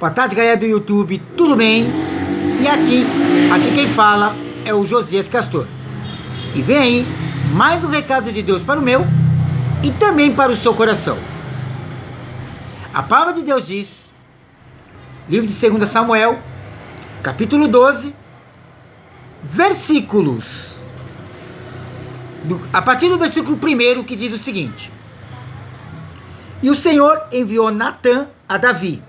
Boa tarde, galera do YouTube, tudo bem? E aqui quem fala é o Josias Castor. E vem aí mais um recado de Deus para o meu e também para o seu coração. A palavra de Deus diz, livro de 2 Samuel, capítulo 12, versículos, a partir do versículo 1, que diz o seguinte: E o Senhor enviou Natã a Davi.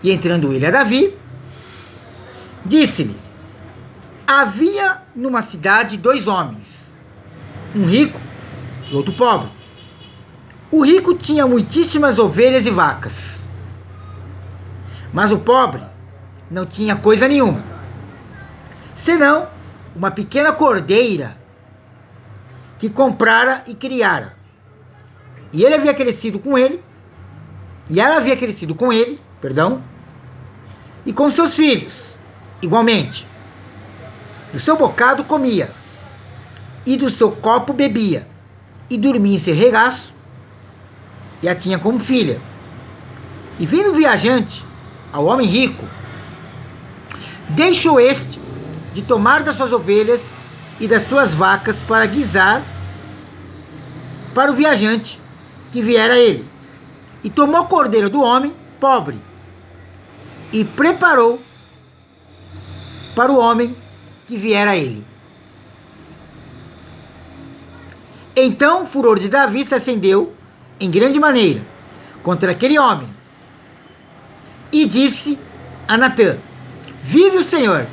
E entrando ele a Davi, disse-lhe: Havia numa cidade 2 homens, um rico e outro pobre. O rico tinha muitíssimas ovelhas e vacas, mas o pobre não tinha coisa nenhuma, senão uma pequena cordeira que comprara e criara. E ele havia crescido com ele, e ela havia crescido com ele, e com seus filhos, igualmente. Do seu bocado comia, e do seu copo bebia, e dormia em seu regaço, e a tinha como filha. E vindo o viajante ao homem rico, deixou este de tomar das suas ovelhas e das suas vacas para guisar para o viajante que viera a ele. E tomou a cordeira do homem pobre e preparou para o homem que viera a ele. Então o furor de Davi se acendeu em grande maneira contra aquele homem e disse a Natã: Vive o Senhor,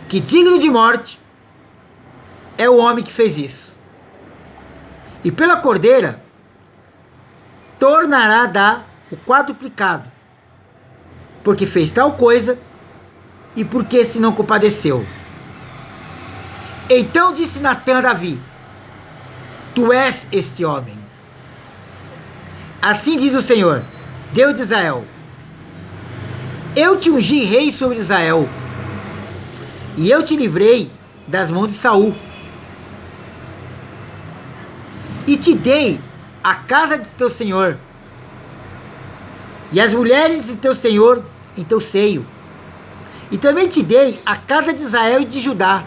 que digno de morte é o homem que fez isso. E pela cordeira tornará a dar o quadruplicado, porque fez tal coisa e porque se não compadeceu. Então disse Natã a Davi: Tu és este homem. Assim diz o Senhor, Deus de Israel: Eu te ungi rei sobre Israel, e eu te livrei das mãos de Saul, e te dei a casa de teu senhor, e as mulheres de teu senhor em teu seio, e também te dei a casa de Israel e de Judá.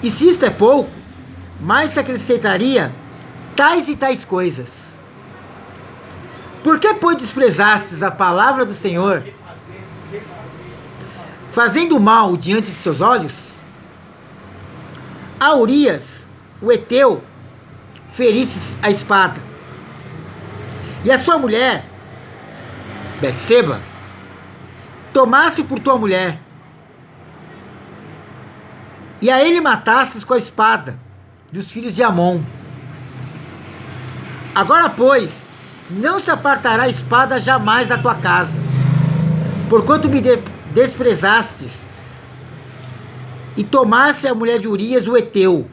E se isto é pouco, mais se acrescentaria tais e tais coisas. Por que, pois, desprezastes a palavra do Senhor, fazendo mal diante de seus olhos? A Urias, o Eteu, feristes a espada, e a sua mulher, Betseba, tomasse por tua mulher, e a ele matasses com a espada dos filhos de Amon. Agora, pois, não se apartará a espada jamais da tua casa, porquanto me desprezastes, e tomasse a mulher de Urias, o Eteu,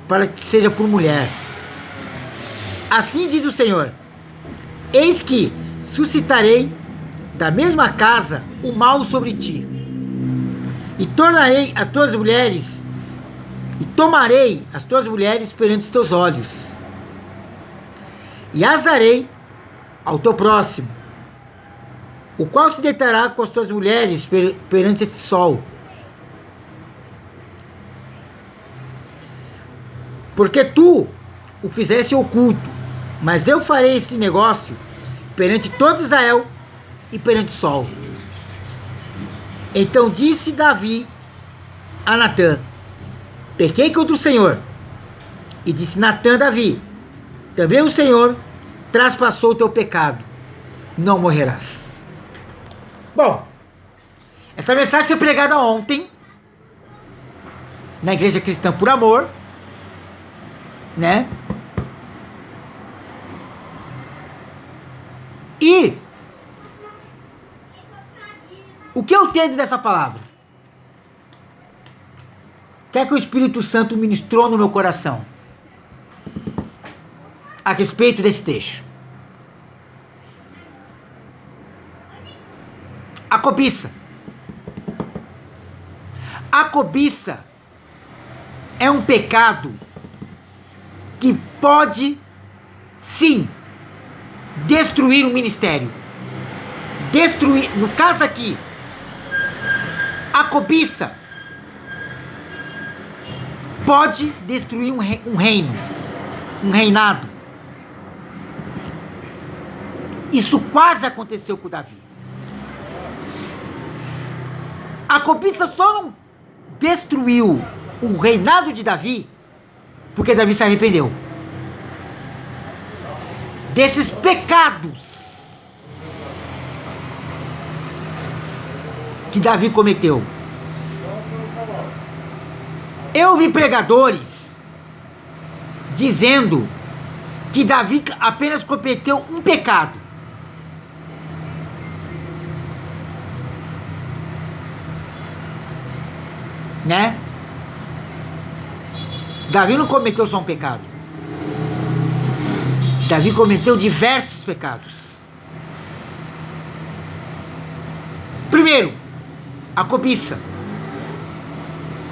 para que seja por mulher. Assim diz o Senhor: Eis que suscitarei da mesma casa o mal sobre ti, e tornarei as tuas mulheres, e tomarei as tuas mulheres perante os teus olhos, e as darei ao teu próximo, o qual se deitará com as tuas mulheres perante esse sol. Porque tu o fizeste oculto, mas eu farei esse negócio perante todo Israel e perante o sol. Então disse Davi a Natã: Pequei contra o Senhor. E disse Natã a Davi: Também o Senhor traspassou o teu pecado, não morrerás. Bom, essa mensagem foi pregada ontem na Igreja Cristã por Amor, né? E o que eu entendo dessa palavra? O que é que o Espírito Santo ministrou no meu coração a respeito desse texto? A cobiça. A cobiça é um pecado que pode, sim, destruir um ministério. Destruir, no caso aqui, a cobiça pode destruir um reino, um reinado. Isso quase aconteceu com Davi. A cobiça só não destruiu o reinado de Davi porque Davi se arrependeu desses pecados que Davi cometeu. Eu vi pregadores dizendo que Davi apenas cometeu um pecado. Né? Davi não cometeu só um pecado. Davi cometeu diversos pecados. Primeiro, a cobiça.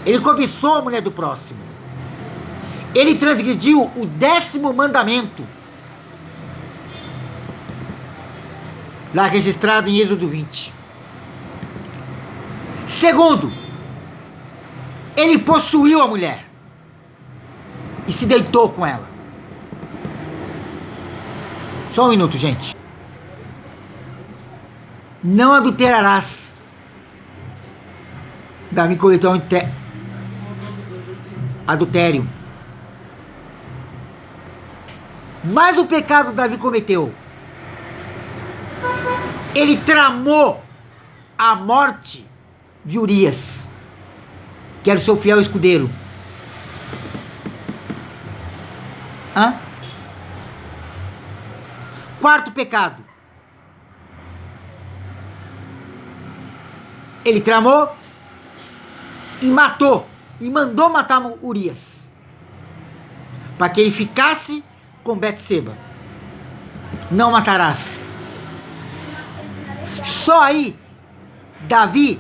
Ele cobiçou a mulher do próximo. Ele transgrediu o 10º mandamento, lá registrado em Êxodo 20. Segundo, ele possuiu a mulher e se deitou com ela. Só um minuto, gente. Não adulterarás. Davi cometeu adultério. Mas o pecado Davi cometeu. Ele tramou a morte de Urias, que era o seu fiel escudeiro. Quarto pecado. Ele tramou e matou, e mandou matar Urias, para que ele ficasse com Betseba. Não matarás. Só aí Davi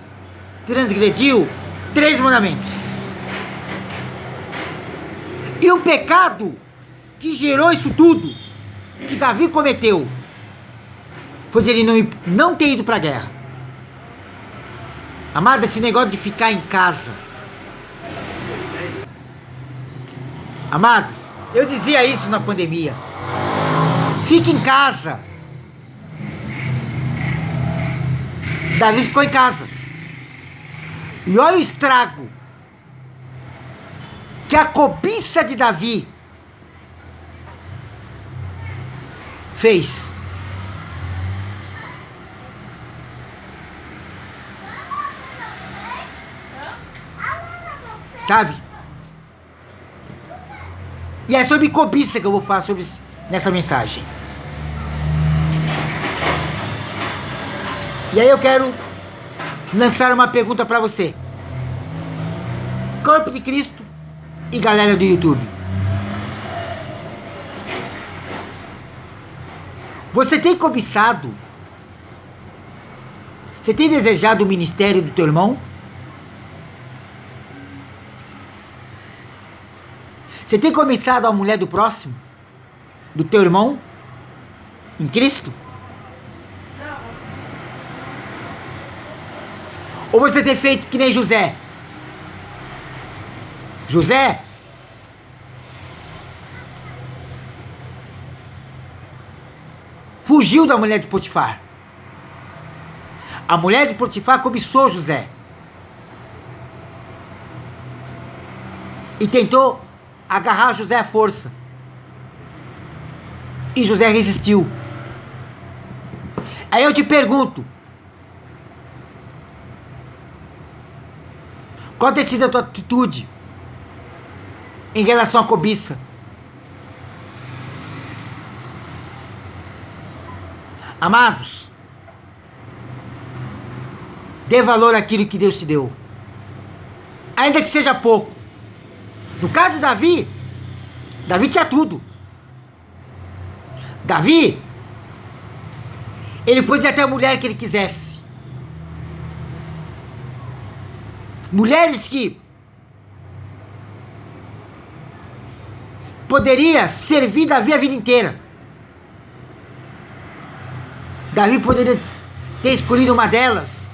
transgrediu 3 mandamentos. E o pecado que gerou isso tudo, que Davi cometeu, foi ele não ter ido para a guerra. Amado, esse negócio de ficar em casa. Amados, eu dizia isso na pandemia. Fique em casa. Davi ficou em casa. E olha o estrago que a cobiça de Davi fez. Sabe? E é sobre cobiça que eu vou falar nessa mensagem. E aí eu quero lançar uma pergunta para você. Corpo de Cristo e galera do YouTube. Você tem cobiçado? Você tem desejado o ministério do teu irmão? Você tem cobiçado a mulher do próximo? Do teu irmão? Em Cristo? Ou você tem feito que nem José? José fugiu da mulher de Potifar. A mulher de Potifar cobiçou José e tentou agarrar José à força. E José resistiu. Aí eu te pergunto, qual tem sido a tua atitude em relação à cobiça? Amados, dê valor àquilo que Deus te deu, ainda que seja pouco. No caso de Davi, Davi tinha tudo. Davi, ele podia ter a mulher que ele quisesse. Mulheres que poderia servir Davi a vida inteira. Davi poderia ter escolhido uma delas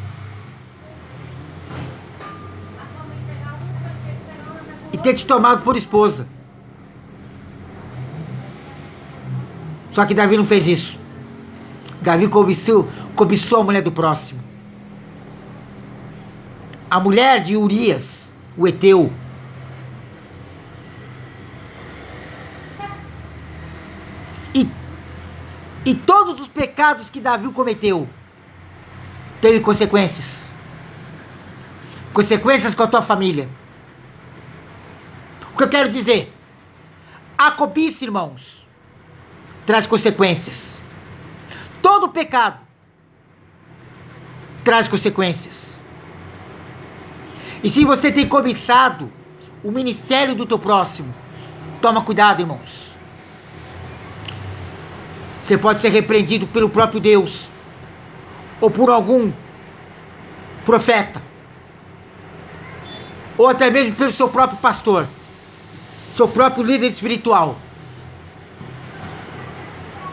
e ter te tomado por esposa. Só que Davi não fez isso. Davi cobiçou a mulher do próximo. A mulher de Urias, o Eteu. E todos os pecados que Davi cometeu teve consequências. Consequências com a tua família. O que eu quero dizer? A cobiça, irmãos, traz consequências. Todo pecado traz consequências. E se você tem cobiçado o ministério do teu próximo, toma cuidado, irmãos. Você pode ser repreendido pelo próprio Deus, ou por algum profeta, ou até mesmo pelo seu próprio pastor, seu próprio líder espiritual.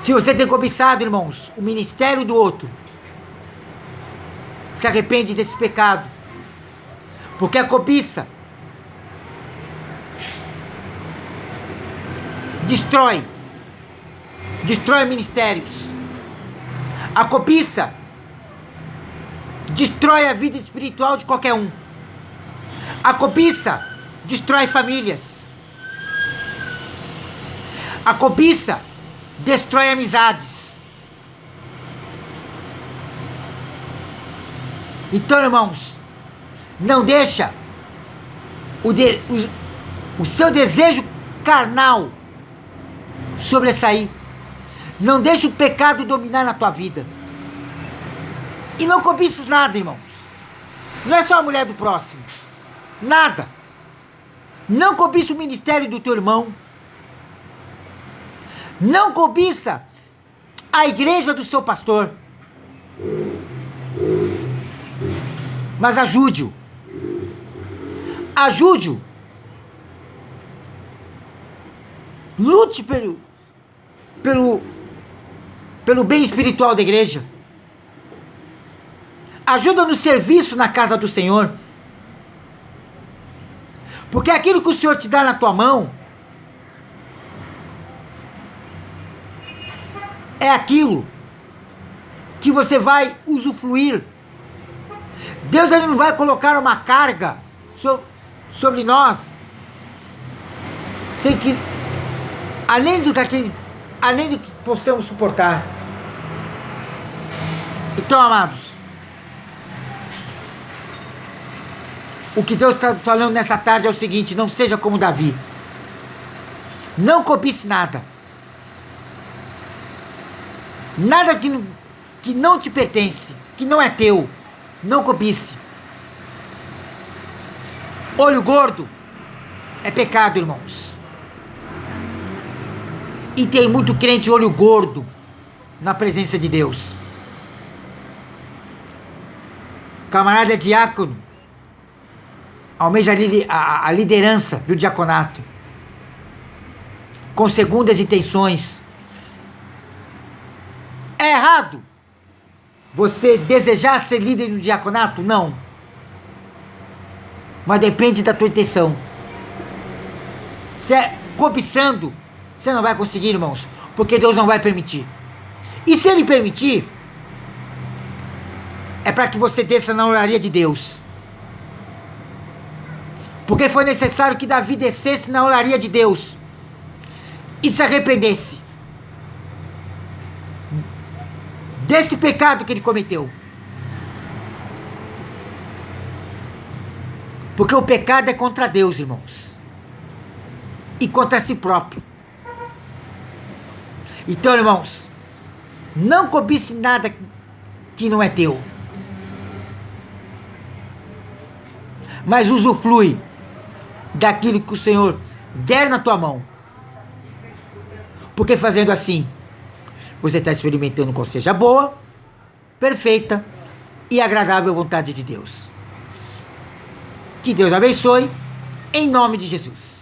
Se você tem cobiçado, irmãos, o ministério do outro, se arrepende desse pecado, porque a cobiça destrói ministérios. A cobiça destrói a vida espiritual de qualquer um. A cobiça destrói famílias. A cobiça destrói amizades. Então, irmãos, não deixa o seu desejo carnal sobressair. Não deixa o pecado dominar na tua vida. E não cobices nada, irmãos. Não é só a mulher do próximo. Nada. Não cobiça o ministério do teu irmão. Não cobiça a igreja do seu pastor. Mas ajude-o. Ajude-o. Lute pelo bem espiritual da igreja. Ajuda no serviço na casa do Senhor. Porque aquilo que o Senhor te dá na tua mão é aquilo que você vai usufruir. Deus, ele não vai colocar uma carga sobre nós sem que além do que possamos suportar. Então, amados, o que Deus está falando nessa tarde é o seguinte: não seja como Davi. Não cobice nada. Nada que não te pertence, que não é teu. Não cobice. Olho gordo é pecado, irmãos. E tem muito crente olho gordo na presença de Deus. Camarada diácono almeja a liderança do diaconato com segundas intenções. É errado você desejar ser líder do diaconato? Não. Mas depende da tua intenção. Se é cobiçando, você não vai conseguir, irmãos, porque Deus não vai permitir. E se Ele permitir, é para que você desça na oraria de Deus. Porque foi necessário que Davi descesse na oraria de Deus e se arrependesse desse pecado que ele cometeu. Porque o pecado é contra Deus, irmãos, e contra si próprio. Então, irmãos, não cobice nada que não é teu, mas usufrui daquilo que o Senhor der na tua mão. Porque fazendo assim, você está experimentando qual seja a boa, perfeita e agradável vontade de Deus. Que Deus abençoe, em nome de Jesus.